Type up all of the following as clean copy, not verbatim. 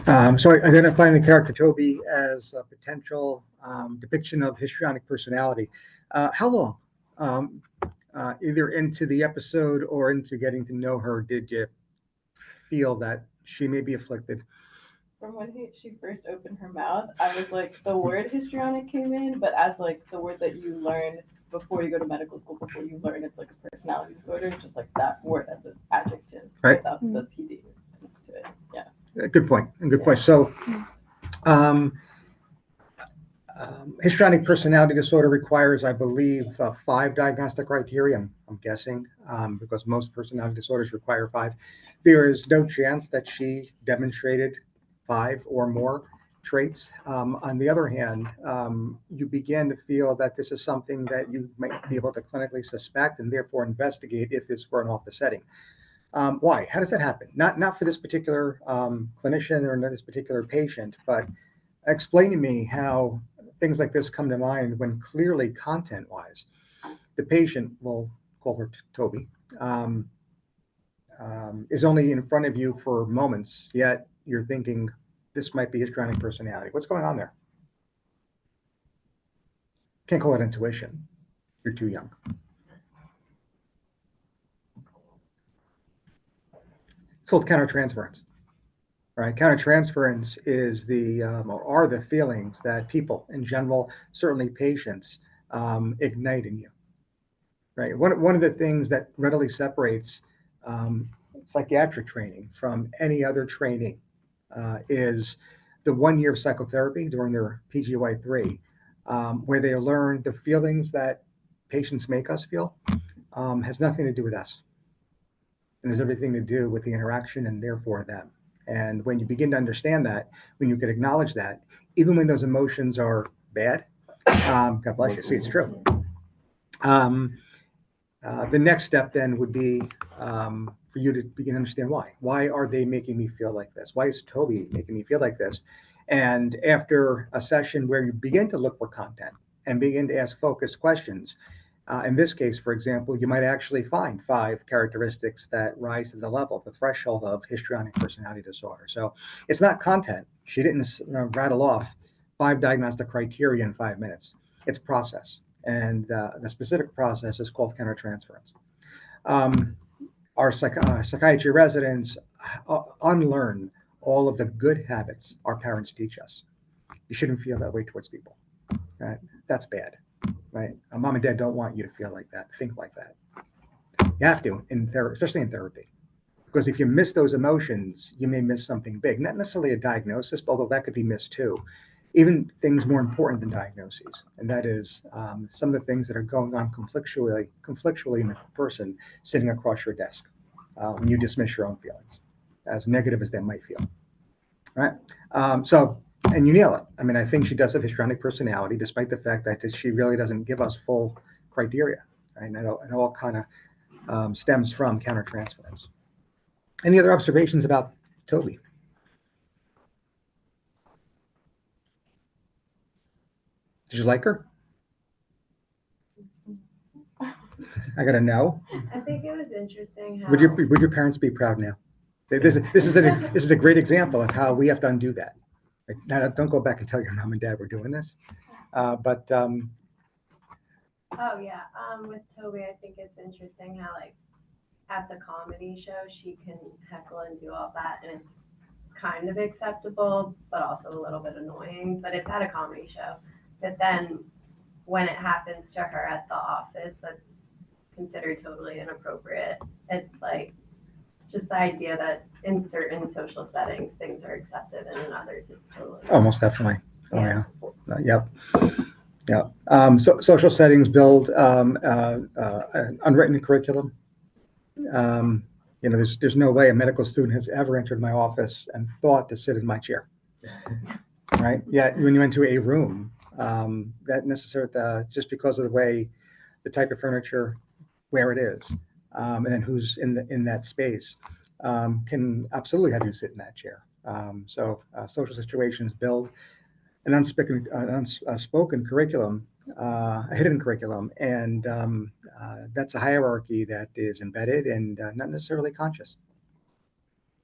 So identifying the character Toby as a potential depiction of histrionic personality. How long? Um, Either into the episode or into getting to know her, did you feel that she may be afflicted? From when she first opened her mouth, I was like, the word histrionic came in, but as like the word that you learn before you go to medical school, before you learn it's like a personality disorder, just like that word as an adjective Right. without the PD next to it. Yeah. Good point. Good point. So, um, histrionic personality disorder requires, I believe, 5 diagnostic criteria. I'm guessing because most personality disorders require 5. There is no chance that she demonstrated 5 or more traits. On the other hand, you begin to feel that this is something that you might be able to clinically suspect and therefore investigate if this were an office setting. Why? How does that happen? Not for this particular clinician or this particular patient, but explain to me how things like this come to mind when clearly content-wise, the patient, we'll call her Toby, is only in front of you for moments, yet you're thinking this might be histrionic personality. What's going on there? Can't call it intuition. You're too young. It's called countertransference. Right, countertransference is or are the feelings that people in general, certainly patients, ignite in you. Right, one of the things that readily separates psychiatric training from any other training is the 1 year of psychotherapy during their PGY3, where they learn the feelings that patients make us feel has nothing to do with us, and has everything to do with the interaction and therefore them. And when you begin to understand that, when you can acknowledge that, even when those emotions are bad, God bless you, see, it's true. The next step then would be for you to begin to understand why. Why are they making me feel like this? Why is Toby making me feel like this? And after a session where you begin to look for content and begin to ask focused questions, in this case, for example, you might actually find 5 characteristics that rise to the level, the threshold of histrionic personality disorder. So it's not content. She didn't rattle off 5 diagnostic criteria in 5 minutes. It's process. And the specific process is called countertransference. Our psychiatry residents unlearn all of the good habits our parents teach us. You shouldn't feel that way towards people. Right? That's bad. Right? Mom and dad don't want you to feel like that, think like that. You have to, especially in therapy. Because if you miss those emotions, you may miss something big. Not necessarily a diagnosis, although that could be missed too. Even things more important than diagnoses, and that is some of the things that are going on conflictually in the person sitting across your desk when you dismiss your own feelings, as negative as they might feel. Right? And you nail it. I mean, I think she does have histrionic personality, despite the fact that she really doesn't give us full criteria. Right? And it all kind of stems from countertransference. Any other observations about Toby? Did you like her? I gotta know. I think it was interesting how. Would your parents be proud now? This is a great example of how we have to undo that. Like, now, don't go back and tell your mom and dad we're doing this. Oh yeah, with Toby, I think it's interesting how like at the comedy show she can heckle and do all that, and it's kind of acceptable, but also a little bit annoying. But it's at a comedy show. But then when it happens to her at the office, that's considered totally inappropriate. It's like just the idea that in certain social settings things are accepted and in others it's totally not. Most definitely. Oh yeah. Yep. So social settings build an unwritten curriculum. There's no way a medical student has ever entered my office and thought to sit in my chair. Right? Yet when you enter a room, that necessarily just because of the way, the type of furniture, where it is, and then who's in that space, can absolutely have you sit in that chair. Social situations build an unspoken curriculum, a hidden curriculum, and that's a hierarchy that is embedded and not necessarily conscious.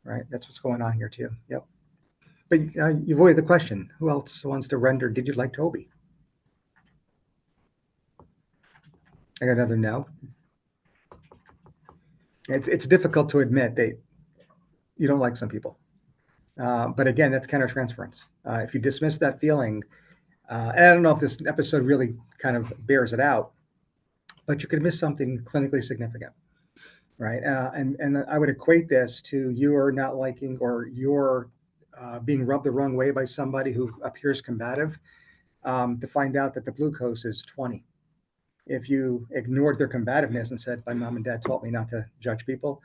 Right? That's what's going on here too. Yep. But you avoided the question. Who else wants to render? Did you like Toby? I got another no. It's difficult to admit that you don't like some people. But again, that's countertransference. If you dismiss that feeling, and I don't know if this episode really kind of bears it out, but you could miss something clinically significant, right? And I would equate this to your not liking or your being rubbed the wrong way by somebody who appears combative, to find out that the glucose is 20. If you ignored their combativeness and said, "My mom and dad taught me not to judge people,"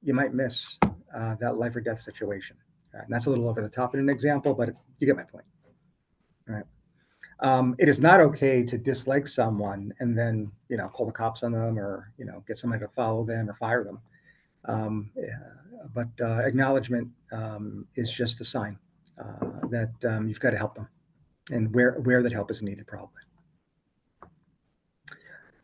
you might miss that life or death situation. And that's a little over the top in an example, but you get my point. All right. It is not okay to dislike someone and then, call the cops on them or, get somebody to follow them or fire them. But acknowledgement is just a sign that you've got to help them, and where that help is needed, probably.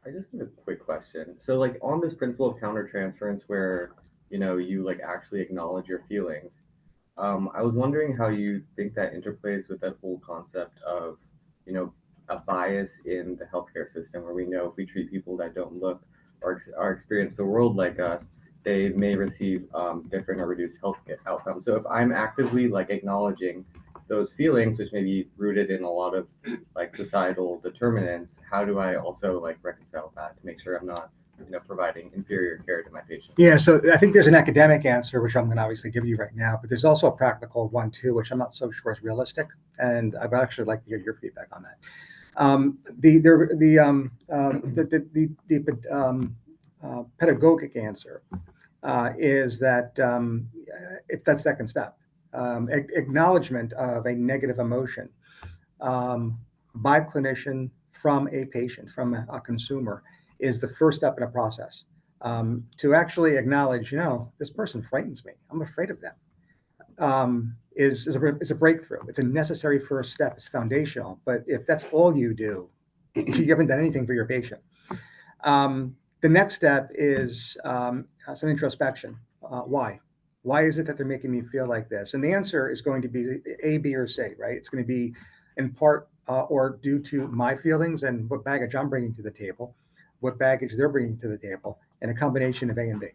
I just have a quick question. So, like, on this principle of countertransference, where you like actually acknowledge your feelings, I was wondering how you think that interplays with that whole concept of, a bias in the healthcare system, where we know if we treat people that don't look or experience the world like us, they may receive different or reduced health outcomes. So if I'm actively like acknowledging those feelings, which may be rooted in a lot of like societal determinants, how do I also like reconcile that to make sure I'm not providing inferior care to my patients? Yeah, so I think there's an academic answer, which I'm going to obviously give you right now, but there's also a practical one too, which I'm not so sure is realistic, and I'd actually like to hear your feedback on that. Pedagogic answer is that it's that second step, acknowledgement of a negative emotion by clinician from a patient, from a consumer, is the first step in a process. To actually acknowledge, this person frightens me, I'm afraid of them, is a breakthrough. It's a necessary first step. It's foundational. But if that's all you do, you haven't done anything for your patient. The next step is some introspection. Why? Why is it that they're making me feel like this? And the answer is going to be A, B, or C, right? It's going to be in part or due to my feelings and what baggage I'm bringing to the table, what baggage they're bringing to the table, and a combination of A and B,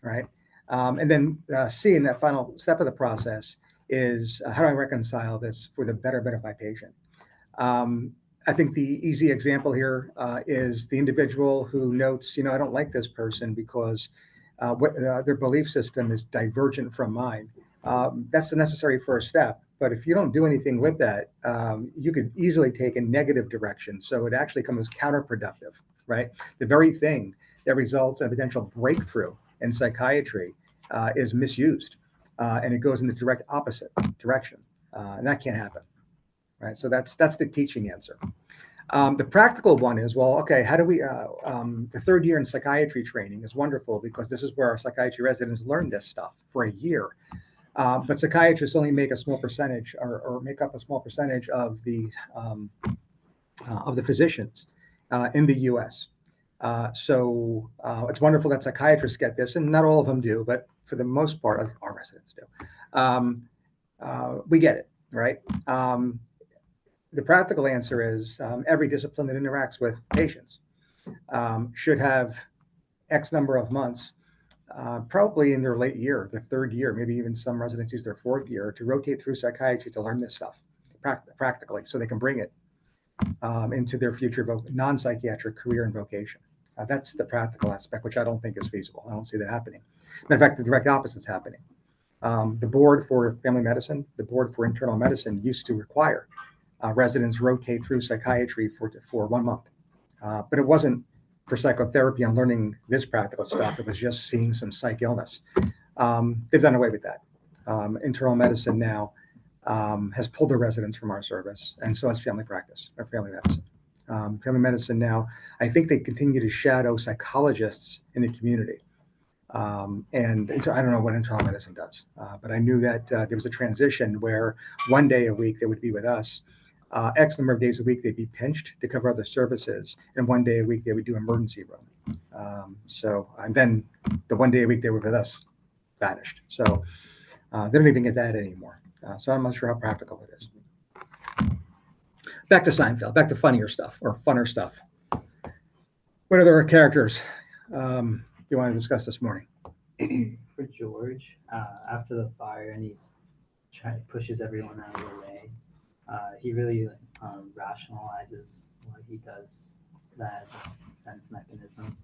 right? And then C, in that final step of the process, is how do I reconcile this for the betterment of my patient? I think the easy example here is the individual who notes, I don't like this person because their belief system is divergent from mine. That's the necessary first step. But if you don't do anything with that, you could easily take a negative direction. So it actually becomes counterproductive, right? The very thing that results in a potential breakthrough in psychiatry is misused, and it goes in the direct opposite direction, and that can't happen, right? So that's the teaching answer. The practical one is, well, okay, how do we? The third year in psychiatry training is wonderful because this is where our psychiatry residents learn this stuff for a year. But psychiatrists only make a small percentage, or make up a small percentage of the physicians in the U.S. So it's wonderful that psychiatrists get this, and not all of them do, but for the most part, our residents do. We get it, right? The practical answer is every discipline that interacts with patients should have X number of months, probably in their late year, their third year, maybe even some residencies their fourth year, to rotate through psychiatry to learn this stuff practically, so they can bring it into their future non-psychiatric career and vocation. That's the practical aspect, which I don't think is feasible. I don't see that happening. Matter of fact, the direct opposite is happening. The board for family medicine, the board for internal medicine used to require residents rotate through psychiatry for 1 month. But it wasn't for psychotherapy and learning this practical stuff. It was just seeing some psych illness. They've done away with that. Internal medicine now has pulled their residents from our service, and so has family practice or family medicine. Family medicine now, I think they continue to shadow psychologists in the community. And I don't know what internal medicine does, but I knew that there was a transition where 1 day a week they would be with us. X number of days a week they'd be pinched to cover other services, and 1 day a week they would do emergency room. And then the 1 day a week they were with us vanished. So they don't even get that anymore. So I'm not sure how practical it is. Back to Seinfeld, back to funnier stuff or funner stuff. What other characters do you want to discuss this morning? For George, after the fire, and pushes everyone out of the way. He really rationalizes what he does that as a defense mechanism.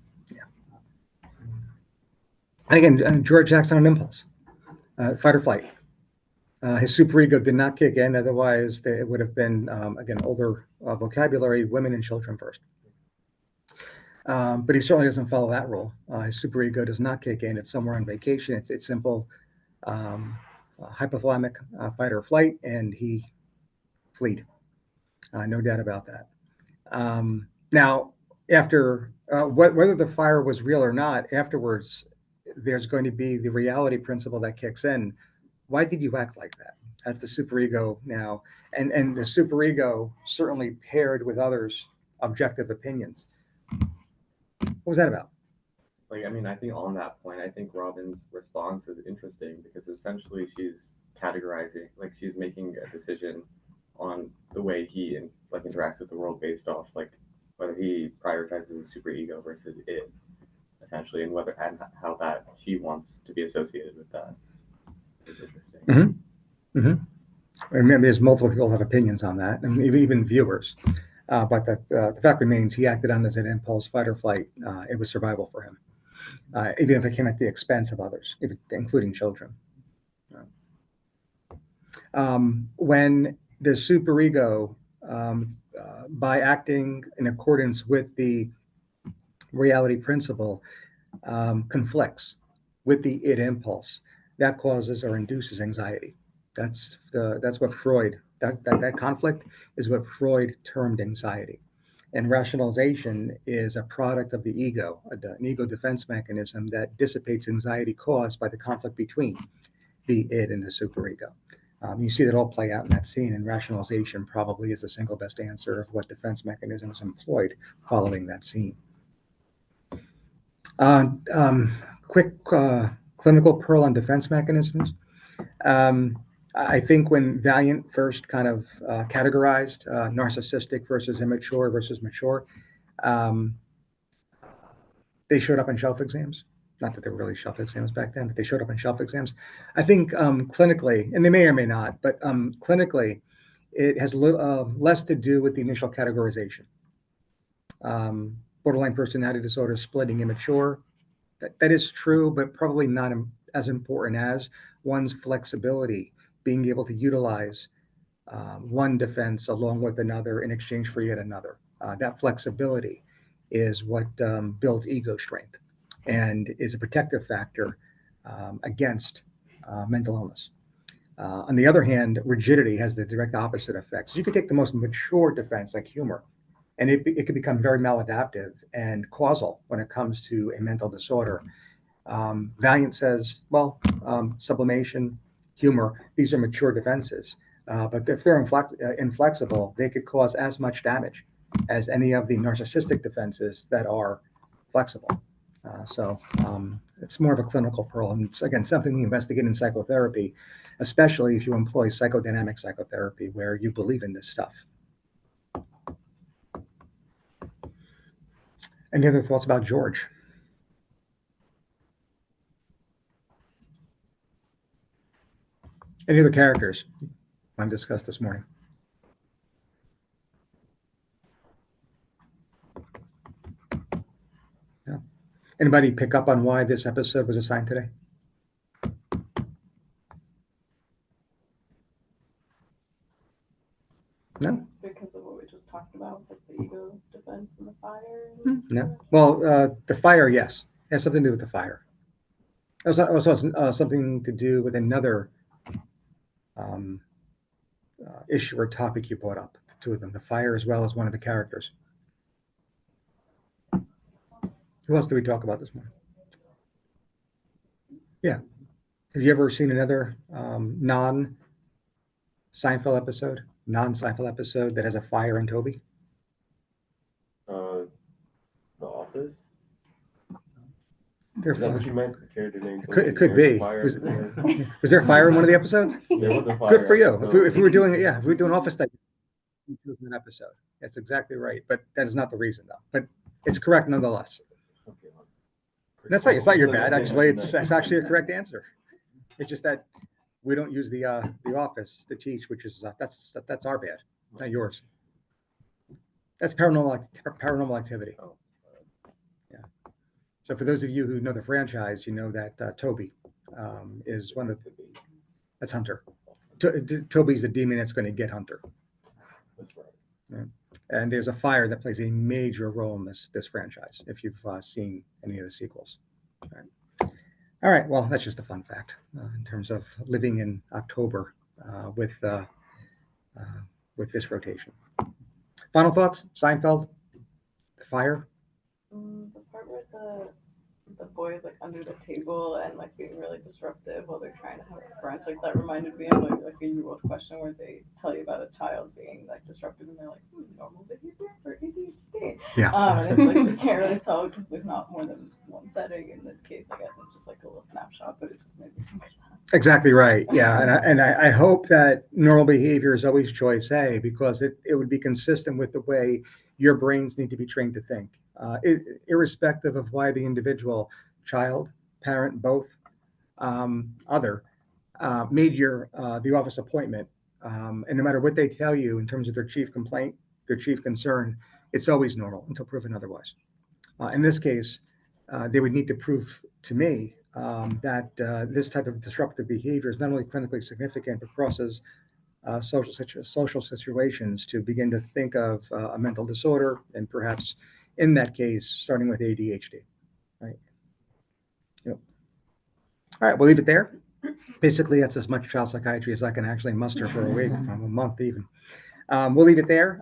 And again, George acts on an impulse, fight or flight. His superego did not kick in, otherwise it would have been, again, older vocabulary, women and children first. But he certainly doesn't follow that rule. His superego does not kick in. It's somewhere on vacation. It's simple hypothalamic fight or flight, and he fled. No doubt about that. Now, after whether the fire was real or not, afterwards, there's going to be the reality principle that kicks in. Why did you act like that? That's the superego now, and the superego certainly paired with others' objective opinions. What was that about? Like, I mean, I think on that point, I think Robin's response is interesting because essentially she's categorizing, like she's making a decision on the way he interacts with the world based off like whether he prioritizes his super ego versus it, essentially, and whether and how that she wants to be associated with that. It's interesting. Remember, there's multiple people have opinions on that, and even viewers. But the fact remains, he acted on as an impulse, fight or flight. It was survival for him, even if it came at the expense of others, including children. When the superego, by acting in accordance with the reality principle, conflicts with the id impulse, that causes or induces anxiety. That's what Freud, that conflict is what Freud termed anxiety. And rationalization is a product of the ego, an ego defense mechanism that dissipates anxiety caused by the conflict between the id and the superego. You see that all play out in that scene, and rationalization probably is the single best answer of what defense mechanism is employed following that scene. Quick clinical pearl on defense mechanisms. I think when Valiant first kind of categorized narcissistic versus immature versus mature, they showed up in shelf exams. Not that there were really shelf exams back then, but they showed up in shelf exams. I think clinically, and they may or may not, but clinically, it has less to do with the initial categorization. Borderline personality disorder, splitting immature, that is true, but probably not as important as one's flexibility, being able to utilize one defense along with another in exchange for yet another. That flexibility is what builds ego strength and is a protective factor against mental illness. On the other hand, rigidity has the direct opposite effect. So you could take the most mature defense like humor, and it could become very maladaptive and causal when it comes to a mental disorder. Valiant says, well, sublimation, humor, these are mature defenses. But if they're inflexible, they could cause as much damage as any of the narcissistic defenses that are flexible. So it's more of a clinical pearl. And it's, again, something we investigate in psychotherapy, especially if you employ psychodynamic psychotherapy where you believe in this stuff. Any other thoughts about George? Any other characters I'm discussed this morning? Yeah. Anybody pick up on why this episode was assigned today? No? Because of what we just talked about, like the ego defense and the fire. No. Well, the fire, yes. It has something to do with the fire. It was also something to do with another issue or topic you brought up, the two of them, the fire as well as one of the characters. Who else did we talk about this morning? Yeah. Have you ever seen another non-Seinfeld episode that has a fire in Toby? The Office. They're Is that what fine. you meant? The character name? It could be. Was there a fire in one of the episodes? There was a fire. Good for you. episode. If we were doing it, yeah, if we were doing office type an episode, that's exactly right. But that is not the reason, though. But it's correct nonetheless. Okay, well, It's not your bad. Understand Actually, that. it's actually a correct answer. It's just that we don't use the office to teach, which is that's our bad, not yours. That's paranormal activity. Oh. Yeah. So for those of you who know the franchise, you know that Toby is one of that's Hunter. Toby's the demon that's going to get Hunter. That's right. Yeah. And there's a fire that plays a major role in this franchise. If you've seen any of the sequels. All right. Well, that's just a fun fact in terms of living in October with this rotation. Final thoughts? Seinfeld, the fire. The part where the boy is like under the table and like being really disruptive while they're trying to have brunch, like that reminded me of like a year-old question where they tell you about a child being like disruptive and they're like normal behavior for ADHD. Yeah. And it's like you can't really tell because there's not more than one setting. In this case, I guess it's just like a little snapshot, but it just made me think of that. Exactly right. Yeah, and I hope that normal behavior is always choice A because it would be consistent with the way your brains need to be trained to think, irrespective of why the individual, child, parent, both, other, made the office appointment, and no matter what they tell you in terms of their chief complaint, their chief concern, it's always normal until proven otherwise. In this case, they would need to prove to me that this type of disruptive behavior is not only clinically significant but crosses social situations to begin to think of a mental disorder and perhaps in that case starting with ADHD. Right. Yep. All right, we'll leave it there. Basically, that's as much child psychiatry as I can actually muster for a week, a month even. We'll leave it there.